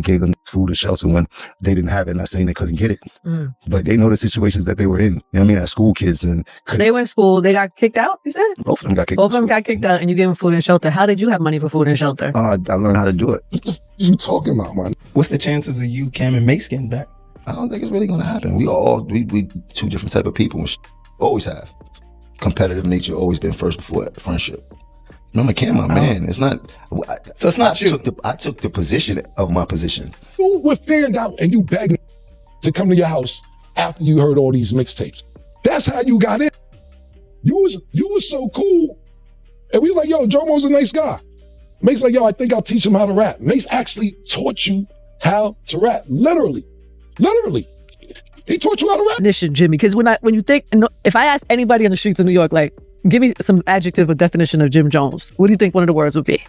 gave them food and shelter when they didn't have it. Not saying they couldn't get it, but they know the situations that they were in. You know what I mean? As school kids. And they were in school, they got kicked out, you said? Both of them got kicked out. Both of them got kicked out and you gave them food and shelter. How did you have money for food and shelter? I learned how to do it. What you talking about, man? What's the chances of you, Cam, and Mase getting back? I don't think it's really going to happen. We two different type of people. Always have. Competitive nature always been first before friendship. Remember, Camron, man, it's not. So it's not you. I took the position of my position. You were fanned out and you begged to come to your house after you heard all these mixtapes. That's how you got in. You was so cool. And we was like, yo, Jomo's a nice guy. Mace like, yo, I think I'll teach him how to rap. Mace actually taught you how to rap. Literally. He taught you how to rap. Definition, Jimmy, because when you think, if I ask anybody on the streets of New York, like, give me some adjective or definition of Jim Jones, what do you think one of the words would be?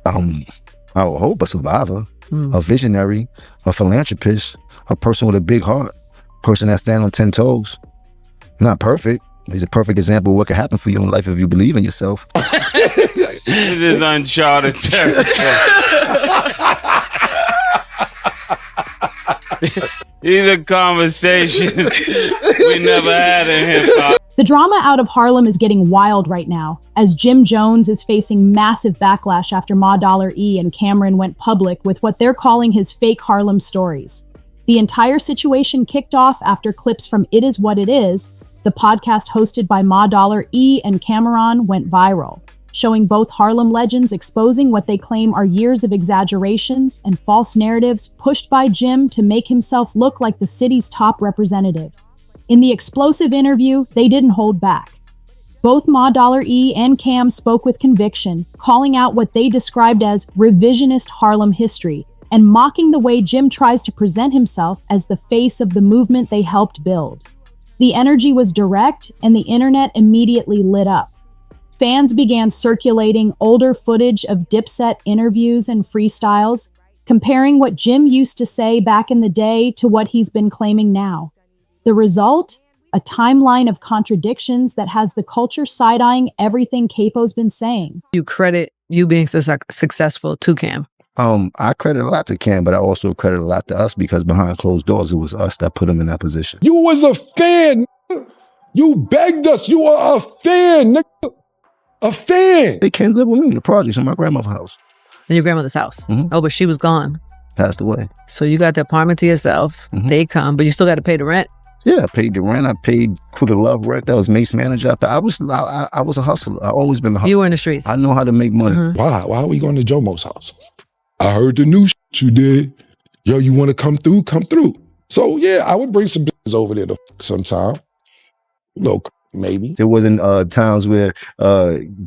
I would hope a survivor, a visionary, a philanthropist, a person with a big heart, a person that stands on 10 toes. Not perfect. He's a perfect example of what could happen for you in life if you believe in yourself. This is uncharted territory. These are conversations we never had in hip-hop. The drama out of Harlem is getting wild right now, as Jim Jones is facing massive backlash after Ma$E and Camron went public with what they're calling his fake Harlem stories. The entire situation kicked off after clips from It Is What It Is, the podcast hosted by Ma$E and Camron, went viral, showing both Harlem legends exposing what they claim are years of exaggerations and false narratives pushed by Jim to make himself look like the city's top representative. In the explosive interview, they didn't hold back. Both Ma$E and Cam spoke with conviction, calling out what they described as revisionist Harlem history and mocking the way Jim tries to present himself as the face of the movement they helped build. The energy was direct, and the internet immediately lit up. Fans began circulating older footage of Dipset interviews and freestyles, comparing what Jim used to say back in the day to what he's been claiming now. The result? A timeline of contradictions that has the culture side-eyeing everything Capo's been saying. You credit you being successful to Cam. I credit a lot to Cam, but I also credit a lot to us because behind closed doors, it was us that put him in that position. You was a fan. You begged us. You are a fan, nigga. A fan. They came live with me in the projects in my grandmother's house. In your grandmother's house? Mm-hmm. Oh, but she was gone. Passed away. So you got the apartment to yourself. Mm-hmm. They come, but you still got to pay the rent. Yeah, I paid the rent. I paid Kuda Love rent. That was Mase manager. I was a hustler. I always been a hustler. You were in the streets. I know how to make money. Mm-hmm. Why are we going to Jomo's house? I heard the new shit you did. Yo, you want to come through? Come through. So yeah, I would bring some business over there sometime. Look, maybe. There wasn't times where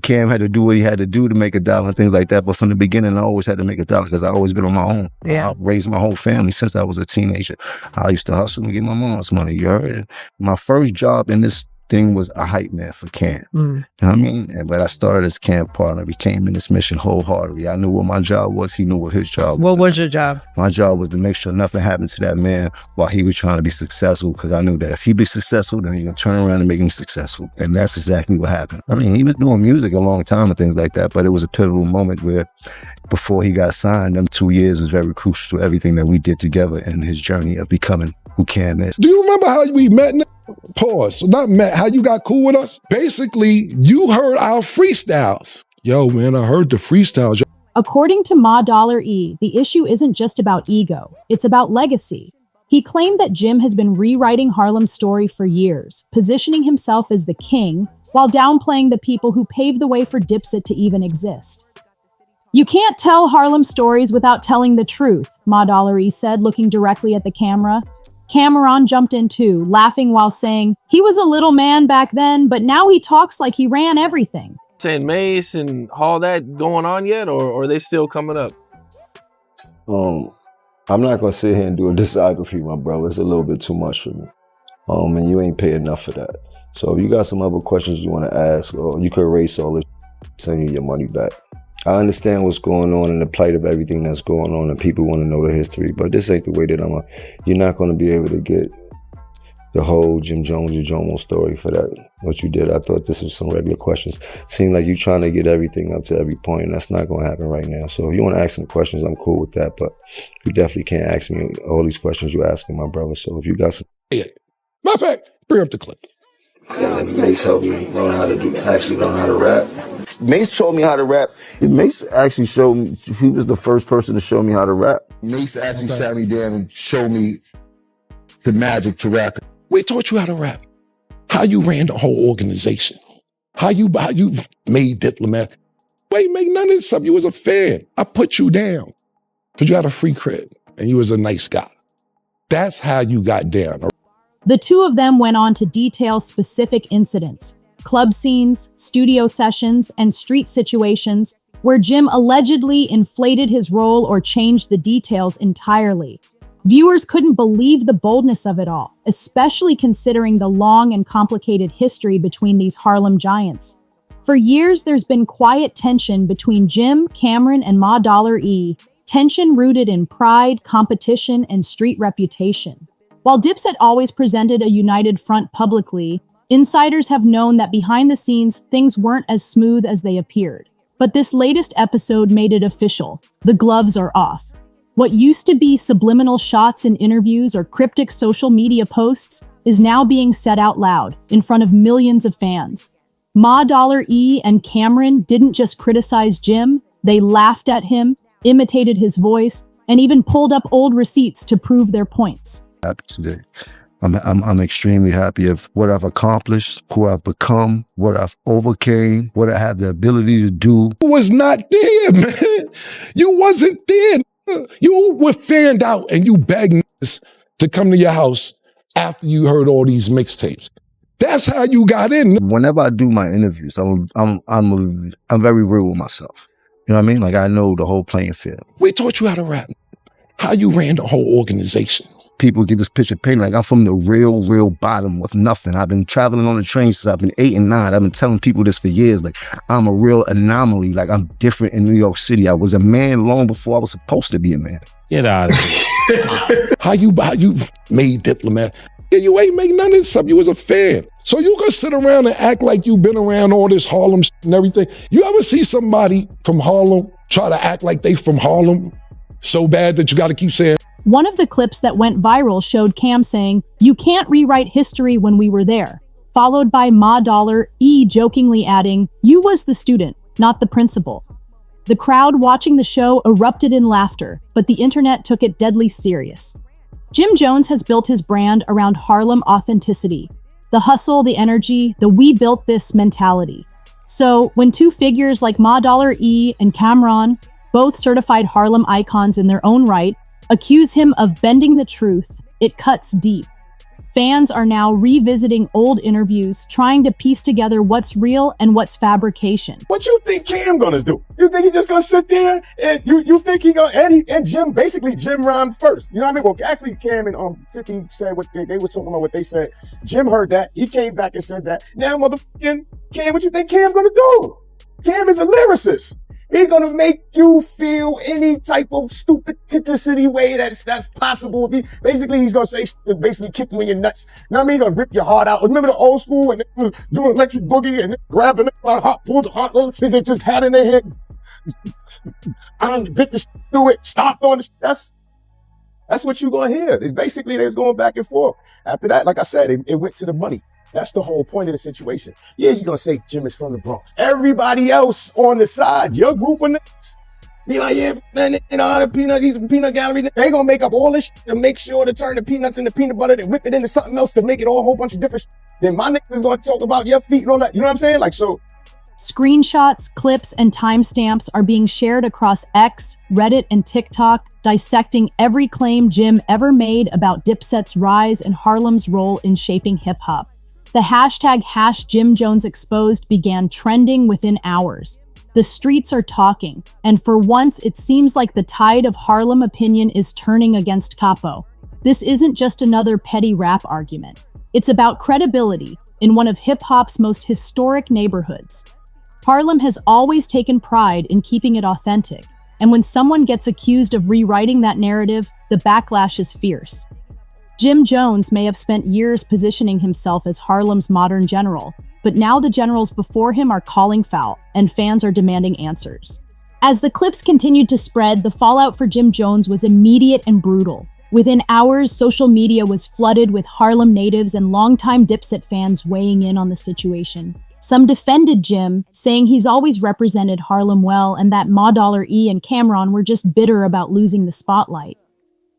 Cam had to do what he had to do to make $1 and things like that. But from the beginning, I always had to make $1 because I always been on my own. Yeah. I raised my whole family since I was a teenager. I used to hustle and get my mom's money. You heard it. My first job in this thing was a hype man for Cam. You know what I mean? But I started as Cam partner, became in this mission wholeheartedly. I knew what my job was. He knew what his job was. What was your job? My job was to make sure nothing happened to that man while he was trying to be successful, because I knew that if he be successful, then he's going to turn around and make him successful. And that's exactly what happened. I mean, he was doing music a long time and things like that, but it was a pivotal moment where before he got signed, them 2 years was very crucial to everything that we did together in his journey of becoming who Cam is. Do you remember how we met? Pause. So not met, how you got cool with us? Basically, you heard our freestyles. Yo, man, I heard the freestyles. According to Ma$E, the issue isn't just about ego, it's about legacy. He claimed that Jim has been rewriting Harlem's story for years, positioning himself as the king, while downplaying the people who paved the way for Dipset to even exist. You can't tell Harlem stories without telling the truth, Ma$E said, looking directly at the camera. Camron jumped in too, laughing while saying, he was a little man back then, but now he talks like he ran everything. Saying Mase and all that going on yet, or are they still coming up? I'm not gonna sit here and do a discography, my bro. It's a little bit too much for me. And you ain't pay enough for that. So if you got some other questions you wanna ask, or you could erase all this, send you your money back. I understand what's going on and the plight of everything that's going on, and people want to know the history, but this ain't the way that you're not going to be able to get the whole Jim Jones or Jomo story for that, what you did. I thought this was some regular questions. Seemed like you trying to get everything up to every point, and that's not going to happen right now. So if you want to ask some questions, I'm cool with that, but you definitely can't ask me all these questions you're asking, my brother. So if you got some... Yeah. Matter of fact, bring up the clip. Yeah, Mase helped me learn how to rap. Mase showed me how to rap. Mase actually showed me, he was the first person to show me how to rap. Mase actually sat me down and showed me the magic to rap. We taught you how to rap, how you ran the whole organization, how you made Diplomat. We ain't make none of this up. You was a fan. I put you down because you had a free crib and you was a nice guy. That's how you got down. The two of them went on to detail specific incidents, club scenes, studio sessions, and street situations where Jim allegedly inflated his role or changed the details entirely. Viewers couldn't believe the boldness of it all, especially considering the long and complicated history between these Harlem giants. For years, there's been quiet tension between Jim, Camron, and Ma Dollar E, tension rooted in pride, competition, and street reputation. While Dipset always presented a united front publicly, insiders have known that behind the scenes, things weren't as smooth as they appeared. But this latest episode made it official. The gloves are off. What used to be subliminal shots in interviews or cryptic social media posts is now being said out loud in front of millions of fans. Ma Dollar E and Camron didn't just criticize Jim, they laughed at him, imitated his voice, and even pulled up old receipts to prove their points. Happy today. I'm extremely happy of what I've accomplished, who I've become, what I've overcame, what I have the ability to do. You was not there, man. You wasn't there. You were fanned out and you begged niggas to come to your house after you heard all these mixtapes. That's how you got in. Whenever I do my interviews, I'm very real with myself. You know what I mean? Like, I know the whole playing field. We taught you how to rap, how you ran the whole organization. People get this picture painted like I'm from the real bottom with nothing. I've been traveling on the train since I've been 8 and 9. I've been telling people this for years. Like, I'm a real anomaly. Like, I'm different in New York City. I was a man long before I was supposed to be a man. Get out of here. How you made Diplomat. Yeah, you ain't make none of this up. You was a fan. So you gonna sit around and act like you been around all this Harlem shit and everything. You ever see somebody from Harlem try to act like they from Harlem so bad that you gotta keep saying? One of the clips that went viral showed Cam saying, "You can't rewrite history when we were there," followed by Ma Dollar E jokingly adding, "You was the student, not the principal." The crowd watching the show erupted in laughter, but the internet took it deadly serious. Jim Jones has built his brand around Harlem authenticity, the hustle, the energy, the we built this mentality. So when two figures like Ma Dollar E and Camron, both certified Harlem icons in their own right, accuse him of bending the truth, it cuts deep. Fans are now revisiting old interviews, trying to piece together what's real and what's fabrication. What you think Cam gonna do? You think he's just gonna sit there and you think he gonna, and Jim, basically Jim rhymed first. You know what I mean? Well, actually Cam and 50 said what they were talking about what they said. Jim heard that, he came back and said that. Now motherfucking Cam, what you think Cam gonna do? Cam is a lyricist. He's gonna make you feel any type of stupidity way that's possible. Basically, he's gonna say to basically kick you in your nuts. You know what I mean? He's gonna rip your heart out. Remember the old school when they was doing electric boogie and they grabbed the heart, pulled the heart, and they just had in their head. Bit the shit through it, stomped on the shit. That's what you're gonna hear. It's basically they was going back and forth. After that, like I said, it went to the money. That's the whole point of the situation. Yeah, you're gonna say Jim is from the Bronx. Everybody else on the side, your group of niggas, be like, yeah, man, you know, the peanut, he's a peanut gallery. They gonna make up all this shit to make sure to turn the peanuts into peanut butter and whip it into something else to make it all a whole bunch of different shit. Then my niggas is gonna talk about your feet and all that. You know what I'm saying? Like, so. Screenshots, clips, and timestamps are being shared across X, Reddit, and TikTok, dissecting every claim Jim ever made about Dipset's rise and Harlem's role in shaping hip-hop. The hashtag #JimJonesExposed began trending within hours. The streets are talking, and for once it seems like the tide of Harlem opinion is turning against Capo. This isn't just another petty rap argument. It's about credibility in one of hip-hop's most historic neighborhoods. Harlem has always taken pride in keeping it authentic, and when someone gets accused of rewriting that narrative, the backlash is fierce. Jim Jones may have spent years positioning himself as Harlem's modern general, but now the generals before him are calling foul, and fans are demanding answers. As the clips continued to spread, the fallout for Jim Jones was immediate and brutal. Within hours, social media was flooded with Harlem natives and longtime Dipset fans weighing in on the situation. Some defended Jim, saying he's always represented Harlem well and that Ma and Camron were just bitter about losing the spotlight.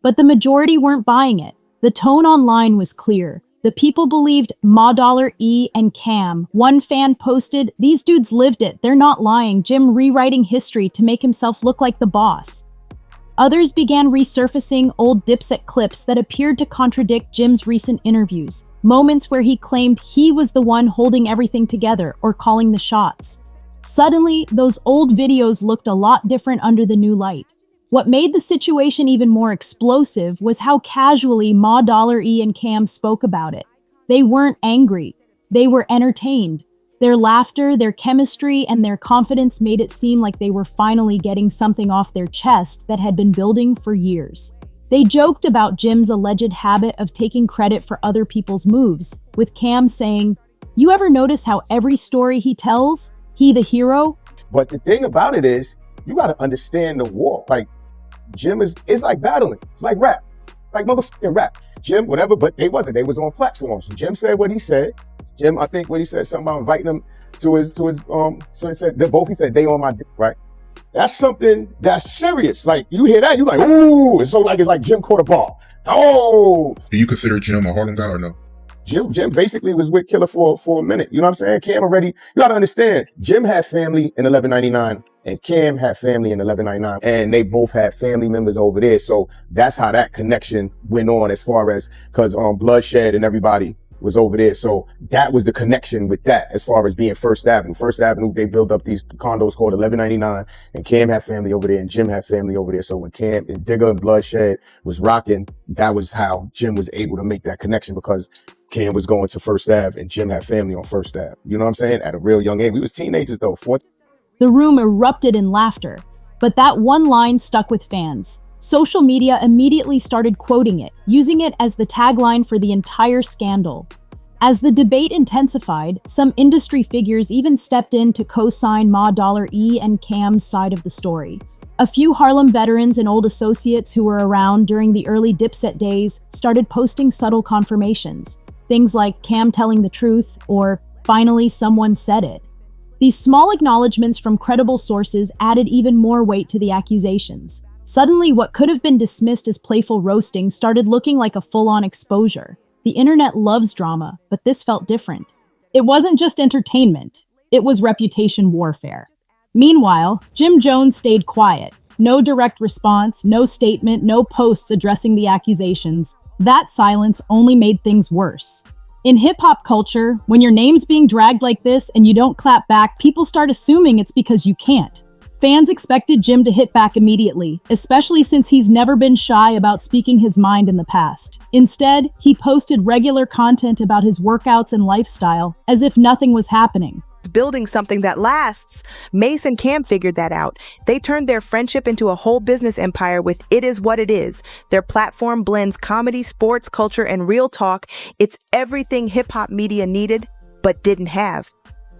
But the majority weren't buying it. The tone online was clear. The people believed Ma and Cam. One fan posted, "These dudes lived it, they're not lying, Jim rewriting history to make himself look like the boss." Others began resurfacing old Dipset clips that appeared to contradict Jim's recent interviews, moments where he claimed he was the one holding everything together or calling the shots. Suddenly, those old videos looked a lot different under the new light. What made the situation even more explosive was how casually Ma and Cam spoke about it. They weren't angry. They were entertained. Their laughter, their chemistry, and their confidence made it seem like they were finally getting something off their chest that had been building for years. They joked about Jim's alleged habit of taking credit for other people's moves, with Cam saying, "You ever notice how every story he tells, he the hero?" But the thing about it is, you got to understand the war. Like, Jim it's like battling. It's like rap. Like motherfucking rap. Jim, whatever, but they wasn't. They was on platforms. Jim said what he said. Jim, I think what he said, something about inviting him to his so he said, he said, they on my dick, right? That's something that's serious. Like, you hear that, you like, ooh, it's like Jim caught a ball. Oh. Do you consider Jim a Harlem guy or no? Jim basically was with Killer for a minute. You know what I'm saying? Cam already, you gotta understand, Jim had family in 1199 and Cam had family in 1199 and they both had family members over there. So that's how that connection went on as far as, cause Bloodshed and everybody was over there. So that was the connection with that as far as being First Avenue. First Avenue, they built up these condos called 1199 and Cam had family over there and Jim had family over there. So when Cam and Digger and Bloodshed was rocking, that was how Jim was able to make that connection because Cam was going to First Ave and Jim had family on First Ave. You know what I'm saying? At a real young age. We was teenagers though. The room erupted in laughter, but that one line stuck with fans. Social media immediately started quoting it, using it as the tagline for the entire scandal. As the debate intensified, some industry figures even stepped in to co-sign Ma and Cam's side of the story. A few Harlem veterans and old associates who were around during the early Dipset days started posting subtle confirmations. Things like Cam telling the truth or finally someone said it. These small acknowledgments from credible sources added even more weight to the accusations. Suddenly, what could have been dismissed as playful roasting started looking like a full-on exposure. The internet loves drama, but this felt different. It wasn't just entertainment, it was reputation warfare. Meanwhile, Jim Jones stayed quiet. No direct response, no statement, no posts addressing the accusations. That silence only made things worse. In hip-hop culture, when your name's being dragged like this and you don't clap back, people start assuming it's because you can't. Fans expected Jim to hit back immediately, especially since he's never been shy about speaking his mind in the past. Instead, he posted regular content about his workouts and lifestyle, as if nothing was happening. Building something that lasts. Mase and Cam figured that out. They turned their friendship into a whole business empire with It Is What It Is. Their platform blends comedy, sports, culture, and real talk. It's everything hip-hop media needed, but didn't have.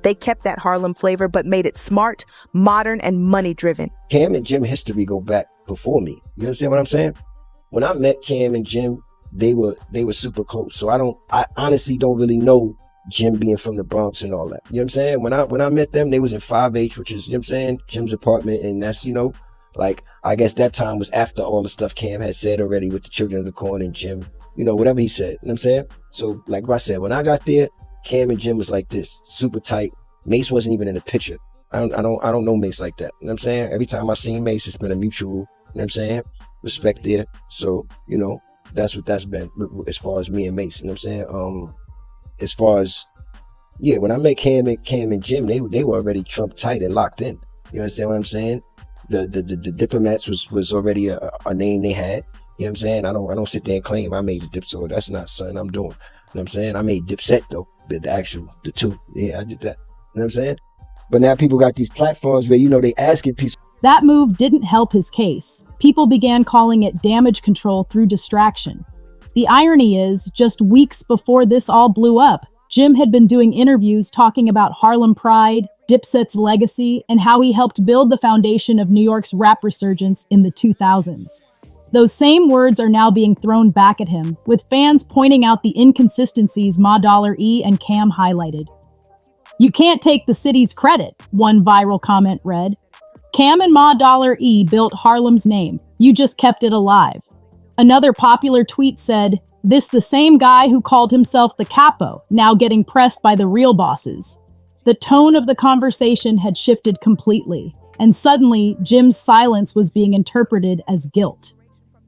They kept that Harlem flavor, but made it smart, modern, and money-driven. Cam and Jim history go back before me. You understand what I'm saying? When I met Cam and Jim, they were super close. So I honestly don't really know Jim being from the Bronx and all that. You know what I'm saying? When I met them, they was in 5H, which is, you know what I'm saying, Jim's apartment. And that's, you know, like, I guess that time was after all the stuff Cam had said already with the Children of the Corn and Jim, you know, whatever he said. You know what I'm saying? So, like I said, when I got there, Cam and Jim was like this, super tight. Mase wasn't even in the picture. I don't know Mase like that. You know what I'm saying? Every time I seen Mase, it's been a mutual, you know what I'm saying, respect there. So, you know, that's what that's been as far as me and Mase. You know what I'm saying? As far as, yeah, when I met Cam and Jim, they were already Trump tight and locked in. You understand what I'm saying? The Diplomats was already a name they had. You know what I'm saying? I don't sit there and claim I made the Dip tour. That's not something I'm doing. You know what I'm saying? I made Dipset though, the two. Yeah, I did that. You know what I'm saying? But now people got these platforms where, you know, they asking people. That move didn't help his case. People began calling it damage control through distraction. The irony is, just weeks before this all blew up, Jim had been doing interviews talking about Harlem pride, Dipset's legacy, and how he helped build the foundation of New York's rap resurgence in the 2000s. Those same words are now being thrown back at him, with fans pointing out the inconsistencies Ma$E and Cam highlighted. "You can't take the city's credit," one viral comment read. "Cam and Ma$E built Harlem's name. You just kept it alive." Another popular tweet said, "This the same guy who called himself the capo, now getting pressed by the real bosses." The tone of the conversation had shifted completely, and suddenly Jim's silence was being interpreted as guilt.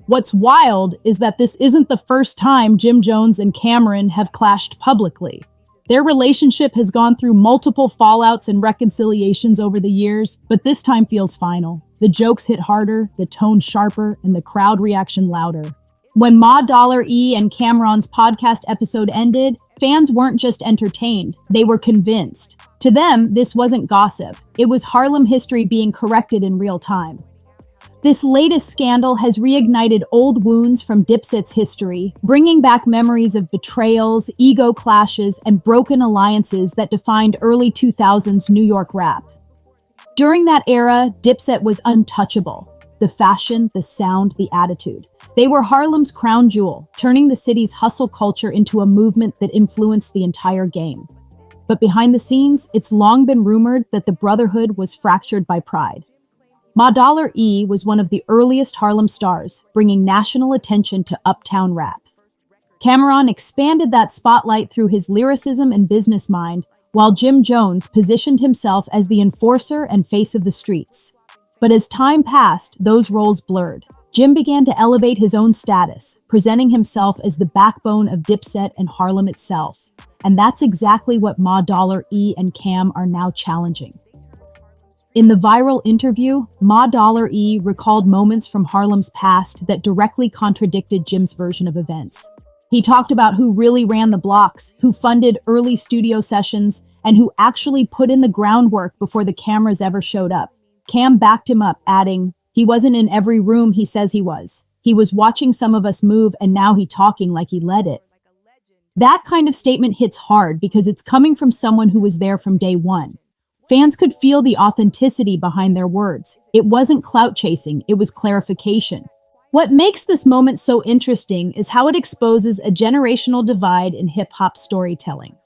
What's wild is that this isn't the first time Jim Jones and Camron have clashed publicly. Their relationship has gone through multiple fallouts and reconciliations over the years, but this time feels final. The jokes hit harder, the tone sharper, and the crowd reaction louder. When Ma$E and Camron's podcast episode ended, fans weren't just entertained, they were convinced. To them, this wasn't gossip. It was Harlem history being corrected in real time. This latest scandal has reignited old wounds from Dipset's history, bringing back memories of betrayals, ego clashes, and broken alliances that defined early 2000s New York rap. During that era, Dipset was untouchable. The fashion, the sound, the attitude. They were Harlem's crown jewel, turning the city's hustle culture into a movement that influenced the entire game. But behind the scenes, it's long been rumored that the brotherhood was fractured by pride. Ma$E was one of the earliest Harlem stars, bringing national attention to uptown rap. Camron expanded that spotlight through his lyricism and business mind, while Jim Jones positioned himself as the enforcer and face of the streets. But as time passed, those roles blurred. Jim began to elevate his own status, presenting himself as the backbone of Dipset and Harlem itself. And that's exactly what Ma$E and Cam are now challenging. In the viral interview, Ma$E recalled moments from Harlem's past that directly contradicted Jim's version of events. He talked about who really ran the blocks, who funded early studio sessions, and who actually put in the groundwork before the cameras ever showed up. Cam backed him up, adding, "He wasn't in every room he says he was. He was watching some of us move, and now he talking like he led it." That kind of statement hits hard because it's coming from someone who was there from day one. Fans could feel the authenticity behind their words. It wasn't clout chasing, it was clarification. What makes this moment so interesting is how it exposes a generational divide in hip-hop storytelling.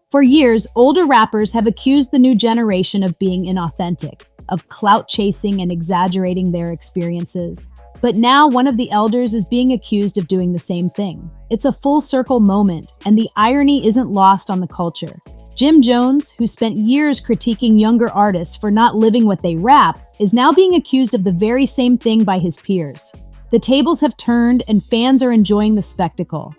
For years, older rappers have accused the new generation of being inauthentic, of clout chasing and exaggerating their experiences. But now one of the elders is being accused of doing the same thing. It's a full circle moment, and the irony isn't lost on the culture. Jim Jones, who spent years critiquing younger artists for not living what they rap, is now being accused of the very same thing by his peers. The tables have turned and fans are enjoying the spectacle.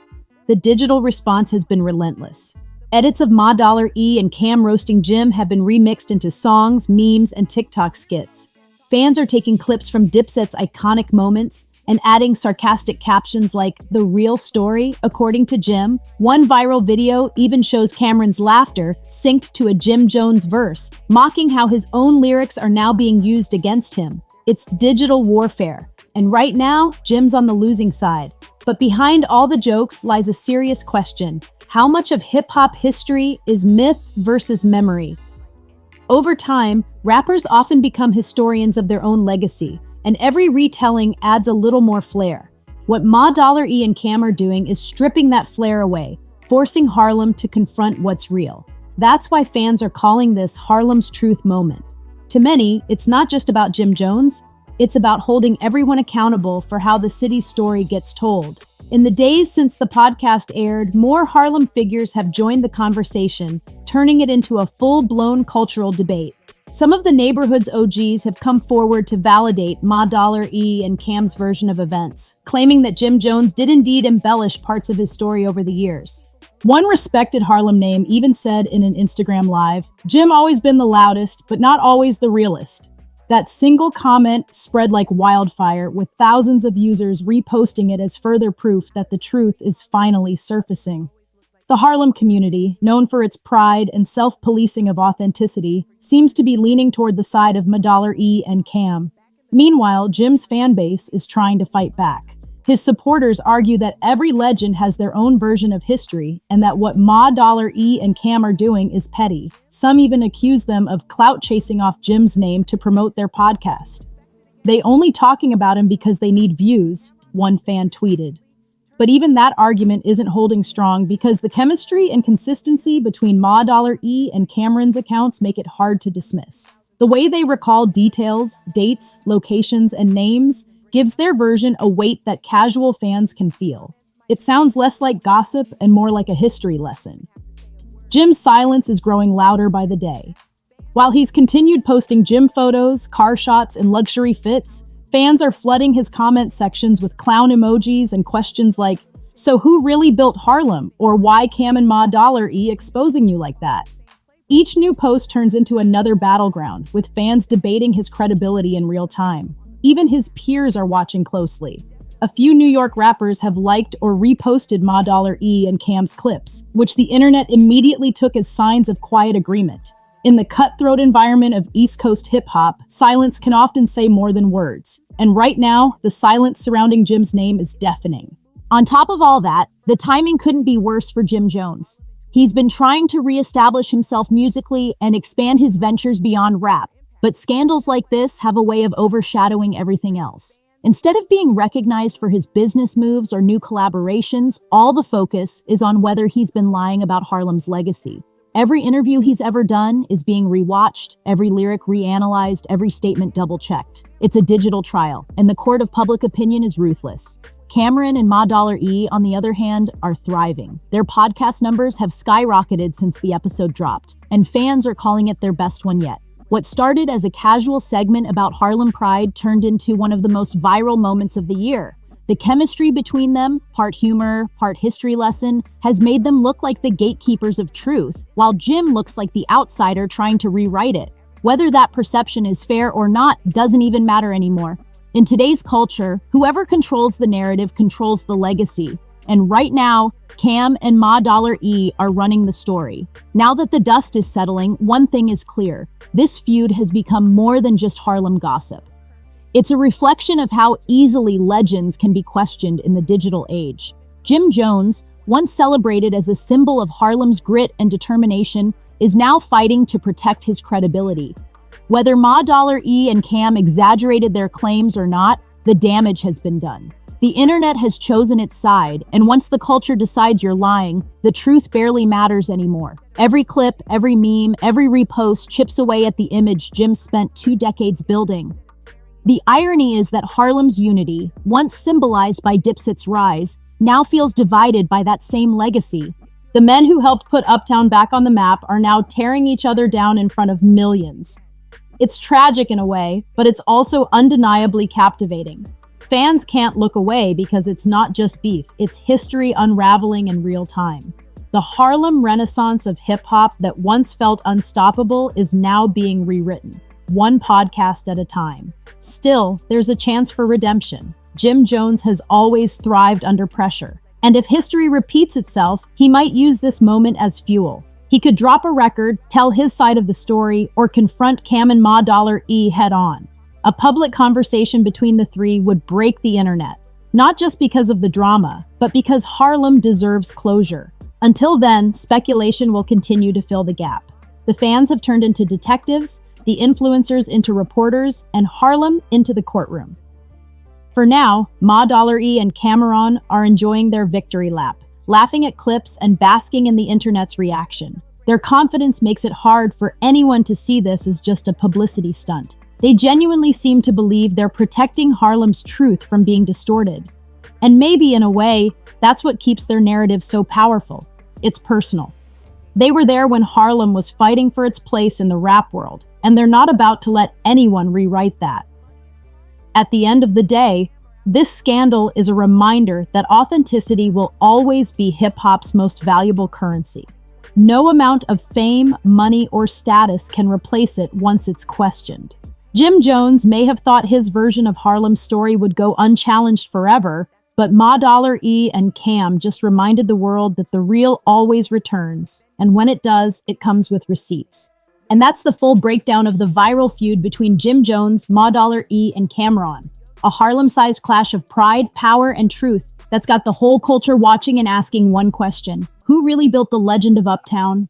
The digital response has been relentless. Edits of Ma$E and Cam roasting Jim have been remixed into songs, memes, and TikTok skits. Fans are taking clips from Dipset's iconic moments and adding sarcastic captions like, "The real story, according to Jim." One viral video even shows Cameron's laughter synced to a Jim Jones verse, mocking how his own lyrics are now being used against him. It's digital warfare. And right now, Jim's on the losing side. But behind all the jokes lies a serious question. How much of hip-hop history is myth versus memory? Over time, rappers often become historians of their own legacy, and every retelling adds a little more flair. What Ma$E and Cam are doing is stripping that flair away, forcing Harlem to confront what's real. That's why fans are calling this Harlem's truth moment. To many, it's not just about Jim Jones, it's about holding everyone accountable for how the city's story gets told. In the days since the podcast aired, more Harlem figures have joined the conversation, turning it into a full-blown cultural debate. Some of the neighborhood's OGs have come forward to validate Ma$E and Cam's version of events, claiming that Jim Jones did indeed embellish parts of his story over the years. One respected Harlem name even said in an Instagram live, "Jim always been the loudest, but not always the realest." That single comment spread like wildfire, with thousands of users reposting it as further proof that the truth is finally surfacing. The Harlem community, known for its pride and self-policing of authenticity, seems to be leaning toward the side of Ma$E and Cam. Meanwhile, Jim's fan base is trying to fight back. His supporters argue that every legend has their own version of history and that what Ma Dollar E and Cam are doing is petty. Some even accuse them of clout chasing off Jim's name to promote their podcast. They only talking about him because they need views, one fan tweeted. But even that argument isn't holding strong because the chemistry and consistency between Ma Dollar E and Camron's accounts make it hard to dismiss. The way they recall details, dates, locations, and names gives their version a weight that casual fans can feel. It sounds less like gossip and more like a history lesson. Jim's silence is growing louder by the day. While he's continued posting gym photos, car shots, and luxury fits, fans are flooding his comment sections with clown emojis and questions like, "So who really built Harlem?" or "Why Cam and Ma Dollar E exposing you like that?" Each new post turns into another battleground, with fans debating his credibility in real time. Even his peers are watching closely. A few New York rappers have liked or reposted Ma Dollar E and Cam's clips, which the internet immediately took as signs of quiet agreement. In the cutthroat environment of East Coast hip-hop, silence can often say more than words. And right now, the silence surrounding Jim's name is deafening. On top of all that, the timing couldn't be worse for Jim Jones. He's been trying to reestablish himself musically and expand his ventures beyond rap. But scandals like this have a way of overshadowing everything else. Instead of being recognized for his business moves or new collaborations, all the focus is on whether he's been lying about Harlem's legacy. Every interview he's ever done is being rewatched, every lyric reanalyzed, every statement double-checked. It's a digital trial, and the court of public opinion is ruthless. Camron and Ma Dollar E, on the other hand, are thriving. Their podcast numbers have skyrocketed since the episode dropped, and fans are calling it their best one yet. What started as a casual segment about Harlem pride turned into one of the most viral moments of the year. The chemistry between them, part humor, part history lesson, has made them look like the gatekeepers of truth, while Jim looks like the outsider trying to rewrite it. Whether that perception is fair or not doesn't even matter anymore. In today's culture, whoever controls the narrative controls the legacy. And right now, Cam and Ma Dollar E are running the story. Now that the dust is settling, one thing is clear. This feud has become more than just Harlem gossip. It's a reflection of how easily legends can be questioned in the digital age. Jim Jones, once celebrated as a symbol of Harlem's grit and determination, is now fighting to protect his credibility. Whether Ma Dollar E and Cam exaggerated their claims or not, the damage has been done. The internet has chosen its side, and once the culture decides you're lying, the truth barely matters anymore. Every clip, every meme, every repost chips away at the image Jim spent 2 decades building. The irony is that Harlem's unity, once symbolized by Dipset's rise, now feels divided by that same legacy. The men who helped put Uptown back on the map are now tearing each other down in front of millions. It's tragic in a way, but it's also undeniably captivating. Fans can't look away because it's not just beef, it's history unraveling in real time. The Harlem renaissance of hip-hop that once felt unstoppable is now being rewritten, one podcast at a time. Still, there's a chance for redemption. Jim Jones has always thrived under pressure. And if history repeats itself, he might use this moment as fuel. He could drop a record, tell his side of the story, or confront Cam and Ma Dollar E head-on. A public conversation between the three would break the internet, not just because of the drama, but because Harlem deserves closure. Until then, speculation will continue to fill the gap. The fans have turned into detectives, the influencers into reporters, and Harlem into the courtroom. For now, Ma Dollar E and Camron are enjoying their victory lap, laughing at clips and basking in the internet's reaction. Their confidence makes it hard for anyone to see this as just a publicity stunt. They genuinely seem to believe they're protecting Harlem's truth from being distorted. And maybe, in a way, that's what keeps their narrative so powerful. It's personal. They were there when Harlem was fighting for its place in the rap world, and they're not about to let anyone rewrite that. At the end of the day, this scandal is a reminder that authenticity will always be hip-hop's most valuable currency. No amount of fame, money, or status can replace it once it's questioned. Jim Jones may have thought his version of Harlem's story would go unchallenged forever, but Ma Dollar E and Cam just reminded the world that the real always returns, and when it does, it comes with receipts. And that's the full breakdown of the viral feud between Jim Jones, Ma Dollar E, and Camron. A Harlem-sized clash of pride, power, and truth that's got the whole culture watching and asking one question. Who really built the legend of Uptown?